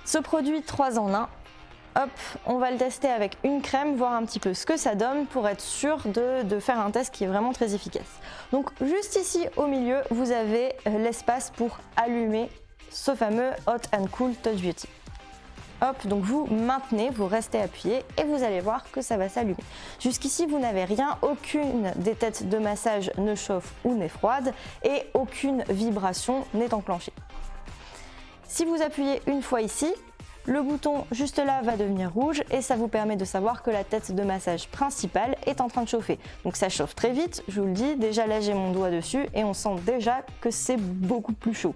Ce produit 3 en 1, hop, on va le tester avec une crème, voir un petit peu ce que ça donne pour être sûr de faire un test qui est vraiment très efficace. Donc juste ici au milieu, vous avez l'espace pour allumer ce fameux Hot and Cool Touch Beauty. Hop, donc vous maintenez, vous restez appuyé et vous allez voir que ça va s'allumer. Jusqu'ici, vous n'avez rien, aucune des têtes de massage ne chauffe ou n'est froide et aucune vibration n'est enclenchée. Si vous appuyez une fois ici, le bouton juste là va devenir rouge et ça vous permet de savoir que la tête de massage principale est en train de chauffer. Donc ça chauffe très vite, je vous le dis, déjà là j'ai mon doigt dessus et on sent déjà que c'est beaucoup plus chaud.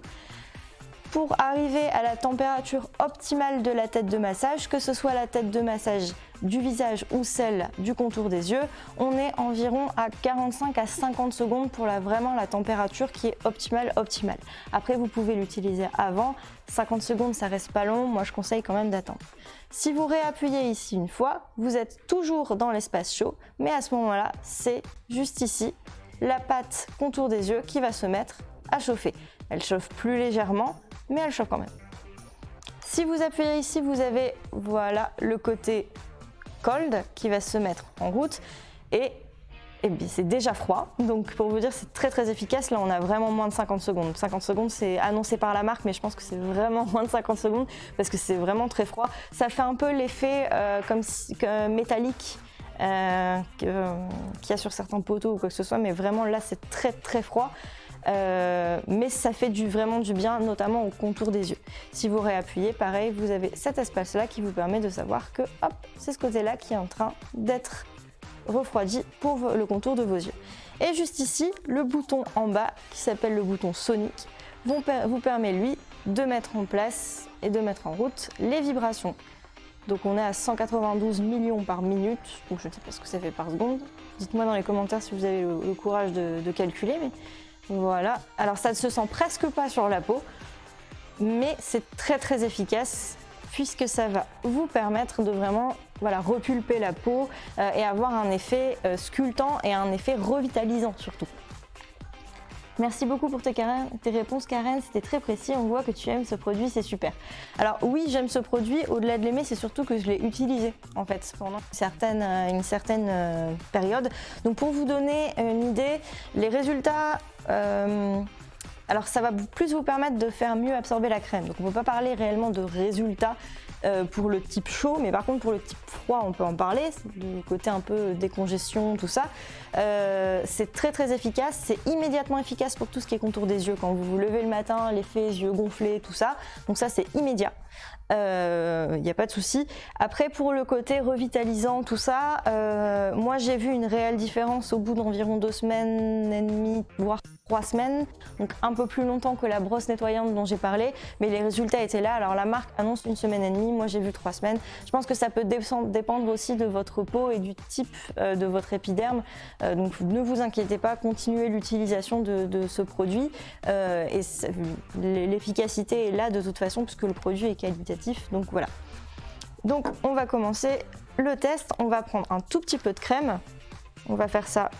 Pour arriver à la température optimale de la tête de massage, que ce soit la tête de massage du visage ou celle du contour des yeux, on est environ à 45 à 50 secondes pour vraiment la température qui est optimale. Après, vous pouvez l'utiliser avant, 50 secondes ça reste pas long, moi je conseille quand même d'attendre. Si vous réappuyez ici une fois, vous êtes toujours dans l'espace chaud, mais à ce moment-là, c'est juste ici, la pâte contour des yeux qui va se mettre à chauffer. Elle chauffe plus légèrement, mais elle chauffe quand même. Si vous appuyez ici, vous avez voilà le côté cold qui va se mettre en route et bien c'est déjà froid. Donc pour vous dire, c'est très efficace. Là, on a vraiment moins de 50 secondes. 50 secondes, c'est annoncé par la marque, mais je pense que c'est vraiment moins de 50 secondes parce que c'est vraiment très froid. Ça fait un peu l'effet métallique qu'il y a sur certains poteaux ou quoi que ce soit, mais vraiment là, c'est très froid. Mais ça fait vraiment du bien, notamment au contour des yeux. Si vous réappuyez, pareil, vous avez cet espace-là qui vous permet de savoir que hop, c'est ce côté-là qui est en train d'être refroidi pour le contour de vos yeux. Et juste ici, le bouton en bas, qui s'appelle le bouton sonique, vous permet lui de mettre en place et de mettre en route les vibrations. Donc on est à 192 millions par minute, donc je ne sais pas ce que ça fait par seconde. Dites-moi dans les commentaires si vous avez le courage de calculer, mais voilà. Alors ça ne se sent presque pas sur la peau, mais c'est très efficace puisque ça va vous permettre de vraiment repulper la peau et avoir un effet sculptant et un effet revitalisant surtout. Merci beaucoup pour tes réponses Karen, c'était très précis, on voit que tu aimes ce produit, c'est super. Alors oui, j'aime ce produit, au-delà de l'aimer, c'est surtout que je l'ai utilisé en fait pendant une certaine période. Donc pour vous donner une idée, les résultats, alors ça va plus vous permettre de faire mieux absorber la crème. Donc on ne peut pas parler réellement de résultats pour le type chaud, mais par contre pour le type froid on peut en parler, le côté un peu décongestion, tout ça. C'est très efficace, c'est immédiatement efficace pour tout ce qui est contour des yeux, quand vous vous levez le matin, l'effet yeux gonflés, tout ça, donc ça c'est immédiat. Il n'y a pas de souci. Après pour le côté revitalisant, tout ça, moi j'ai vu une réelle différence au bout d'environ 2 semaines et demie, voire 3 semaines, donc un peu plus longtemps que la brosse nettoyante dont j'ai parlé, mais les résultats étaient là. Alors la marque annonce 1 semaine et demie, moi j'ai vu 3 semaines. Je pense que ça peut dépendre aussi de votre peau et du type de votre épiderme, donc ne vous inquiétez pas, continuez l'utilisation de ce produit et l'efficacité est là de toute façon puisque le produit est qualitatif, donc voilà. Donc on va commencer le test, on va prendre un tout petit peu de crème, on va faire ça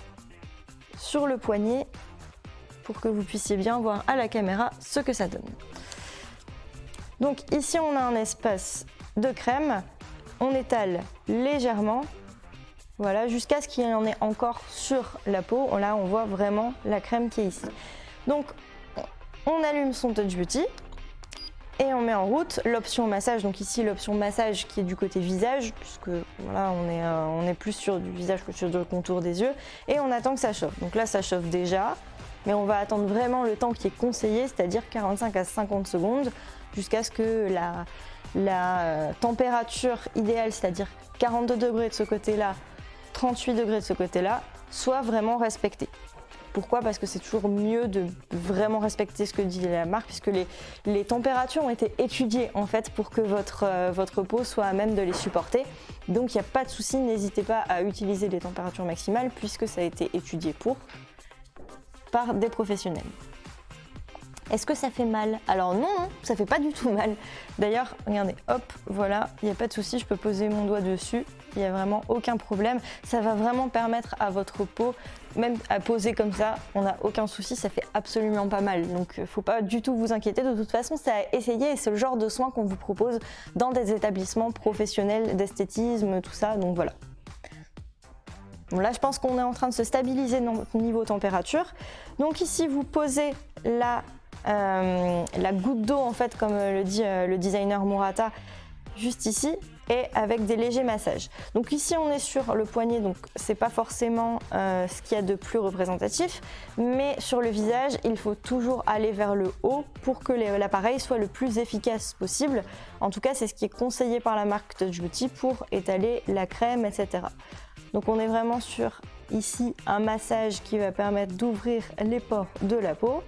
sur le poignet pour que vous puissiez bien voir à la caméra ce que ça donne. Donc ici on a un espace de crème, on étale légèrement, voilà, jusqu'à ce qu'il y en ait encore sur la peau. Là on voit vraiment la crème qui est ici. Donc on allume son Touch Beauty et on met en route l'option massage. Donc ici l'option massage qui est du côté visage, puisque voilà on est plus sur du visage que sur le contour des yeux, et on attend que ça chauffe. Donc là ça chauffe déjà, mais on va attendre vraiment le temps qui est conseillé, c'est-à-dire 45 à 50 secondes, jusqu'à ce que la température idéale, c'est-à-dire 42 degrés de ce côté-là, 38 degrés de ce côté-là, soit vraiment respectée. Pourquoi? Parce que c'est toujours mieux de vraiment respecter ce que dit la marque, puisque les températures ont été étudiées en fait pour que votre peau soit à même de les supporter. Donc il n'y a pas de souci, n'hésitez pas à utiliser les températures maximales puisque ça a été étudié par des professionnels. Est-ce que ça fait mal? Alors non, ça fait pas du tout mal. D'ailleurs, regardez, hop, voilà, il n'y a pas de souci, je peux poser mon doigt dessus, il n'y a vraiment aucun problème. Ça va vraiment permettre à votre peau, même à poser comme ça, on n'a aucun souci, ça fait absolument pas mal. Donc faut pas du tout vous inquiéter, de toute façon c'est à essayer et c'est le genre de soin qu'on vous propose dans des établissements professionnels d'esthétisme, tout ça, donc voilà. Bon, là je pense qu'on est en train de se stabiliser notre niveau température. Donc ici vous posez la goutte d'eau en fait, comme le dit le designer Murata, juste ici, et avec des légers massages. Donc ici on est sur le poignet, donc c'est pas forcément ce qu'il y a de plus représentatif, mais sur le visage il faut toujours aller vers le haut pour que l'appareil soit le plus efficace possible. En tout cas c'est ce qui est conseillé par la marque Touch Beauty pour étaler la crème, etc. Donc on est vraiment sur ici un massage qui va permettre d'ouvrir les pores de la peau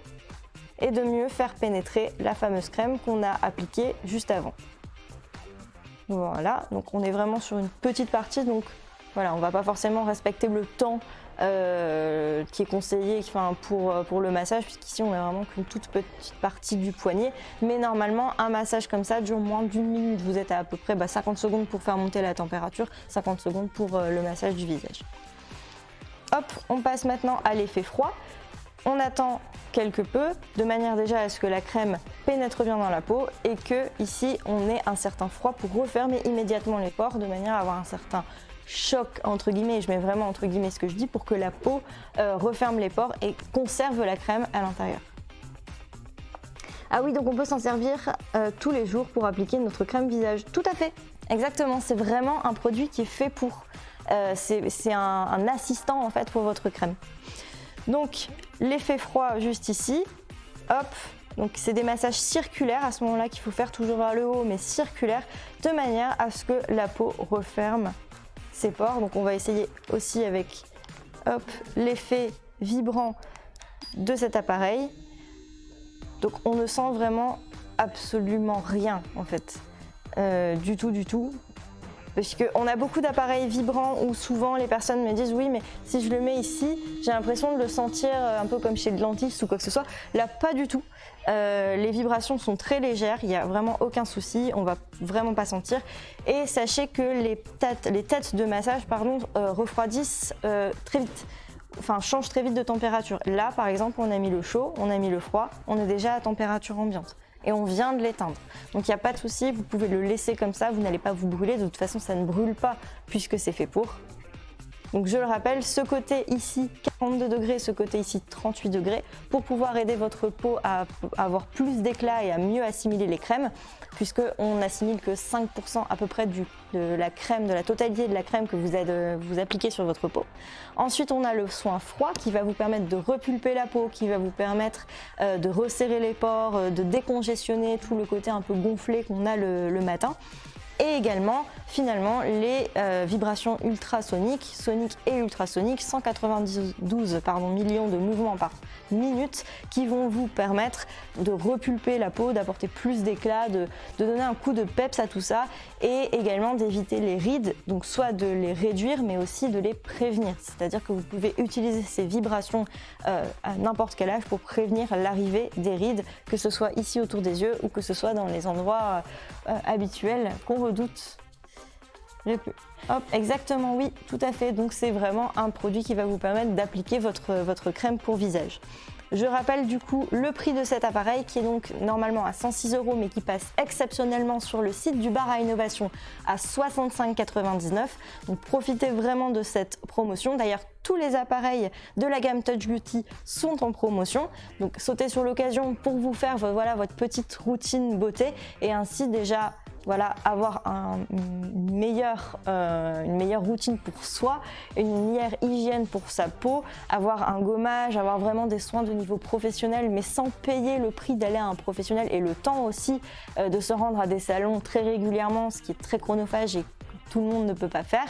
et de mieux faire pénétrer la fameuse crème qu'on a appliquée juste avant. Voilà, donc on est vraiment sur une petite partie, donc voilà, on ne va pas forcément respecter le temps qui est conseillé pour le massage, puisqu'ici on est vraiment qu'une toute petite partie du poignet, mais normalement un massage comme ça dure moins d'1 minute, vous êtes à peu près 50 secondes pour faire monter la température, 50 secondes pour le massage du visage. Hop, on passe maintenant à l'effet froid. On attend quelque peu, de manière déjà à ce que la crème pénètre bien dans la peau et que ici on ait un certain froid pour refermer immédiatement les pores, de manière à avoir un certain choc entre guillemets, et je mets vraiment entre guillemets ce que je dis, pour que la peau referme les pores et conserve la crème à l'intérieur. Ah oui, donc on peut s'en servir tous les jours pour appliquer notre crème visage. Tout à fait, exactement, c'est vraiment un produit qui est fait pour. C'est un assistant en fait pour votre crème. Donc l'effet froid juste ici, hop, donc c'est des massages circulaires à ce moment-là qu'il faut faire toujours vers le haut, mais circulaires, de manière à ce que la peau referme ses pores. Donc on va essayer aussi avec hop, l'effet vibrant de cet appareil. Donc on ne sent vraiment absolument rien en fait, du tout. Parce qu'on a beaucoup d'appareils vibrants où souvent les personnes me disent oui mais si je le mets ici j'ai l'impression de le sentir un peu comme chez le dentiste ou quoi que ce soit. Là pas du tout, les vibrations sont très légères, il n'y a vraiment aucun souci, on va vraiment pas sentir. Et sachez que les têtes de massage refroidissent très vite, enfin changent très vite de température. Là par exemple on a mis le chaud, on a mis le froid, on est déjà à température ambiante. Et on vient de l'éteindre. Donc il n'y a pas de souci, vous pouvez le laisser comme ça, vous n'allez pas vous brûler, de toute façon ça ne brûle pas puisque c'est fait pour. Donc je le rappelle, ce côté ici 42 degrés, ce côté ici 38 degrés, pour pouvoir aider votre peau à avoir plus d'éclat et à mieux assimiler les crèmes, puisqu'on n'assimile que 5% à peu près de la crème, de la totalité de la crème que vous appliquez sur votre peau. Ensuite on a le soin froid qui va vous permettre de repulper la peau, qui va vous permettre de resserrer les pores, de décongestionner tout le côté un peu gonflé qu'on a le matin. Et également, finalement, les vibrations ultrasoniques, soniques et ultrasoniques, 192 millions de mouvements par minute, qui vont vous permettre de repulper la peau, d'apporter plus d'éclat, de donner un coup de peps à tout ça, et également d'éviter les rides, donc soit de les réduire, mais aussi de les prévenir. C'est-à-dire que vous pouvez utiliser ces vibrations à n'importe quel âge pour prévenir l'arrivée des rides, que ce soit ici autour des yeux ou que ce soit dans les endroits habituels qu'on redoute le plus. Hop, exactement, oui, tout à fait. Donc c'est vraiment un produit qui va vous permettre d'appliquer votre crème pour visage. Je rappelle du coup le prix de cet appareil qui est donc normalement à 106 € mais qui passe exceptionnellement sur le site du bar à innovation à 65,99 €. Donc profitez vraiment de cette promotion. D'ailleurs tous les appareils de la gamme Touch Beauty sont en promotion. Donc sautez sur l'occasion pour vous faire votre petite routine beauté et ainsi déjà avoir une meilleure routine pour soi, une meilleure hygiène pour sa peau, avoir un gommage, avoir vraiment des soins de niveau professionnel, mais sans payer le prix d'aller à un professionnel et le temps aussi de se rendre à des salons très régulièrement, ce qui est très chronophage et que tout le monde ne peut pas faire.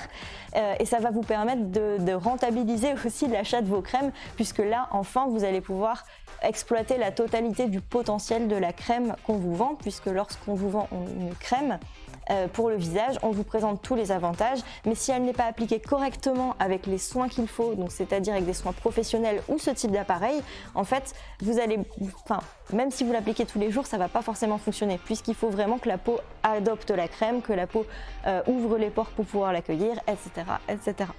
Et ça va vous permettre de rentabiliser aussi l'achat de vos crèmes, puisque là, enfin, vous allez pouvoir exploiter la totalité du potentiel de la crème qu'on vous vend, puisque lorsqu'on vous vend une crème, pour le visage. On vous présente tous les avantages, mais si elle n'est pas appliquée correctement avec les soins qu'il faut, donc c'est-à-dire avec des soins professionnels ou ce type d'appareil, en fait, vous allez, même si vous l'appliquez tous les jours, ça va pas forcément fonctionner, puisqu'il faut vraiment que la peau adopte la crème, que la peau ouvre les pores pour pouvoir l'accueillir, etc., etc.